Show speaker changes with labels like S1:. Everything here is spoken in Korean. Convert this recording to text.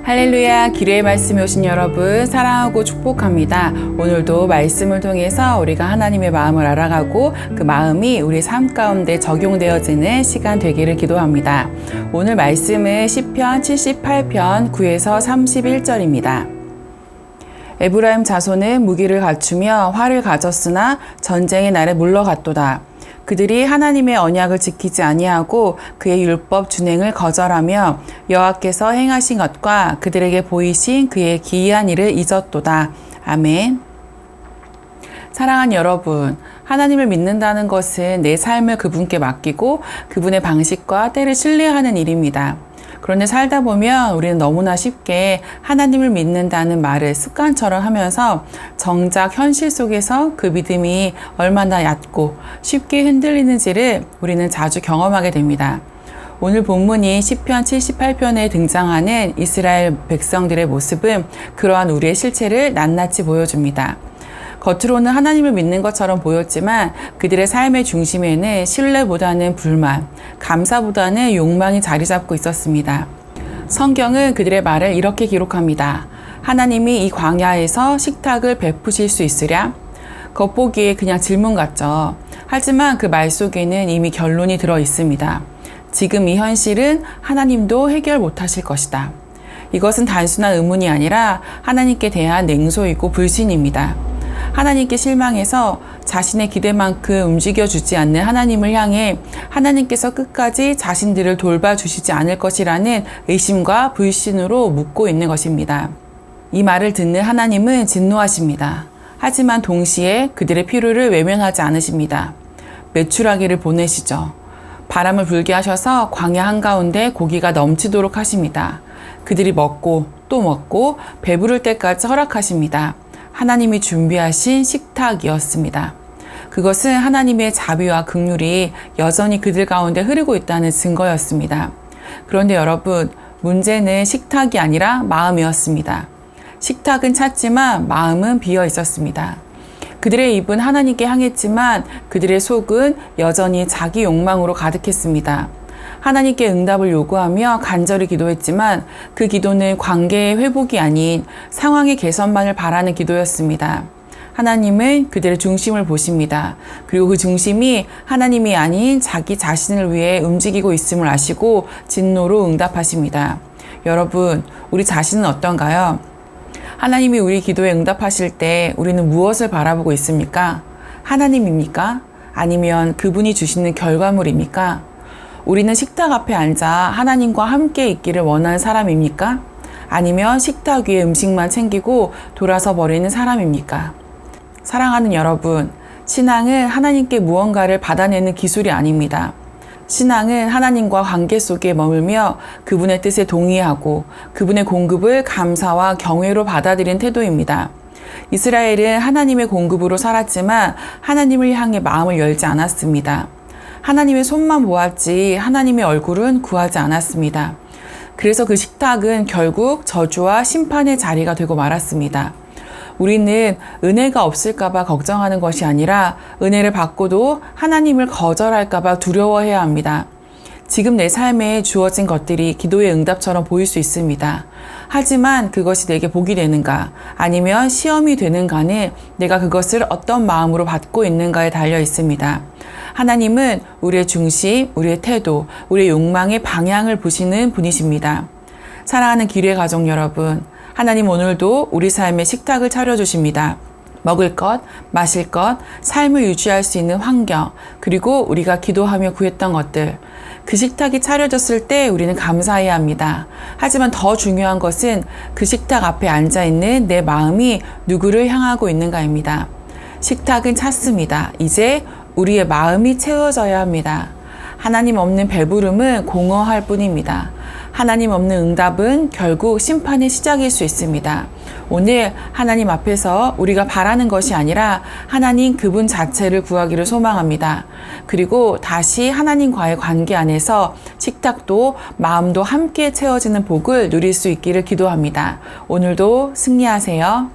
S1: 할렐루야, 기도의 말씀에 오신 여러분 사랑하고 축복합니다. 오늘도 말씀을 통해서 우리가 하나님의 마음을 알아가고 그 마음이 우리 삶 가운데 적용되어지는 시간 되기를 기도합니다. 오늘 말씀은 시편 78편 9에서 31절입니다. 에브라임 자손은 무기를 갖추며 활을 가졌으나 전쟁의 날에 물러갔도다. 그들이 하나님의 언약을 지키지 아니하고 그의 율법 준행을 거절하며 여호와께서 행하신 것과 그들에게 보이신 그의 기이한 일을 잊었도다. 아멘. 사랑하는 여러분, 하나님을 믿는다는 것은 내 삶을 그분께 맡기고 그분의 방식과 때를 신뢰하는 일입니다. 그런데 살다 보면 우리는 너무나 쉽게 하나님을 믿는다는 말을 습관처럼 하면서 정작 현실 속에서 그 믿음이 얼마나 얕고 쉽게 흔들리는지를 우리는 자주 경험하게 됩니다. 오늘 본문이 시편 78편에 등장하는 이스라엘 백성들의 모습은 그러한 우리의 실체를 낱낱이 보여줍니다. 겉으로는 하나님을 믿는 것처럼 보였지만 그들의 삶의 중심에는 신뢰보다는 불만, 감사보다는 욕망이 자리 잡고 있었습니다. 성경은 그들의 말을 이렇게 기록합니다. 하나님이 이 광야에서 식탁을 베푸실 수 있으랴? 겉보기에 그냥 질문 같죠. 하지만 그 말 속에는 이미 결론이 들어 있습니다. 지금 이 현실은 하나님도 해결 못하실 것이다. 이것은 단순한 의문이 아니라 하나님께 대한 냉소이고 불신입니다. 하나님께 실망해서 자신의 기대만큼 움직여주지 않는 하나님을 향해 하나님께서 끝까지 자신들을 돌봐주시지 않을 것이라는 의심과 불신으로 묻고 있는 것입니다. 이 말을 듣는 하나님은 진노하십니다. 하지만 동시에 그들의 필요를 외면하지 않으십니다. 메추라기를 보내시죠. 바람을 불게 하셔서 광야 한가운데 고기가 넘치도록 하십니다. 그들이 먹고 또 먹고 배부를 때까지 허락하십니다. 하나님이 준비하신 식탁이었습니다. 그것은 하나님의 자비와 긍휼이 여전히 그들 가운데 흐르고 있다는 증거였습니다. 그런데 여러분, 문제는 식탁이 아니라 마음이었습니다. 식탁은 찼지만 마음은 비어 있었습니다. 그들의 입은 하나님께 향했지만 그들의 속은 여전히 자기 욕망으로 가득했습니다. 하나님께 응답을 요구하며 간절히 기도했지만 그 기도는 관계의 회복이 아닌 상황의 개선만을 바라는 기도였습니다. 하나님은 그들의 중심을 보십니다. 그리고 그 중심이 하나님이 아닌 자기 자신을 위해 움직이고 있음을 아시고 진노로 응답하십니다. 여러분, 우리 자신은 어떤가요? 하나님이 우리 기도에 응답하실 때 우리는 무엇을 바라보고 있습니까? 하나님입니까? 아니면 그분이 주시는 결과물입니까? 우리는 식탁 앞에 앉아 하나님과 함께 있기를 원하는 사람입니까? 아니면 식탁 위에 음식만 챙기고 돌아서 버리는 사람입니까? 사랑하는 여러분, 신앙은 하나님께 무언가를 받아내는 기술이 아닙니다. 신앙은 하나님과 관계 속에 머물며 그분의 뜻에 동의하고 그분의 공급을 감사와 경외로 받아들인 태도입니다. 이스라엘은 하나님의 공급으로 살았지만 하나님을 향해 마음을 열지 않았습니다. 하나님의 손만 보았지 하나님의 얼굴은 구하지 않았습니다. 그래서 그 식탁은 결국 저주와 심판의 자리가 되고 말았습니다. 우리는 은혜가 없을까봐 걱정하는 것이 아니라 은혜를 받고도 하나님을 거절할까봐 두려워해야 합니다. 지금 내 삶에 주어진 것들이 기도의 응답처럼 보일 수 있습니다. 하지만 그것이 내게 복이 되는가 아니면 시험이 되는가는 내가 그것을 어떤 마음으로 받고 있는가에 달려 있습니다. 하나님은 우리의 중심, 우리의 태도, 우리의 욕망의 방향을 보시는 분이십니다. 사랑하는 기뢰 가족 여러분, 하나님 오늘도 우리 삶에 식탁을 차려주십니다. 먹을 것, 마실 것, 삶을 유지할 수 있는 환경, 그리고 우리가 기도하며 구했던 것들. 그 식탁이 차려졌을 때 우리는 감사해야 합니다. 하지만 더 중요한 것은 그 식탁 앞에 앉아있는 내 마음이 누구를 향하고 있는가입니다. 식탁은 찼습니다. 이제 우리의 마음이 채워져야 합니다. 하나님 없는 배부름은 공허할 뿐입니다. 하나님 없는 응답은 결국 심판의 시작일 수 있습니다. 오늘 하나님 앞에서 우리가 바라는 것이 아니라 하나님 그분 자체를 구하기를 소망합니다. 그리고 다시 하나님과의 관계 안에서 식탁도 마음도 함께 채워지는 복을 누릴 수 있기를 기도합니다. 오늘도 승리하세요.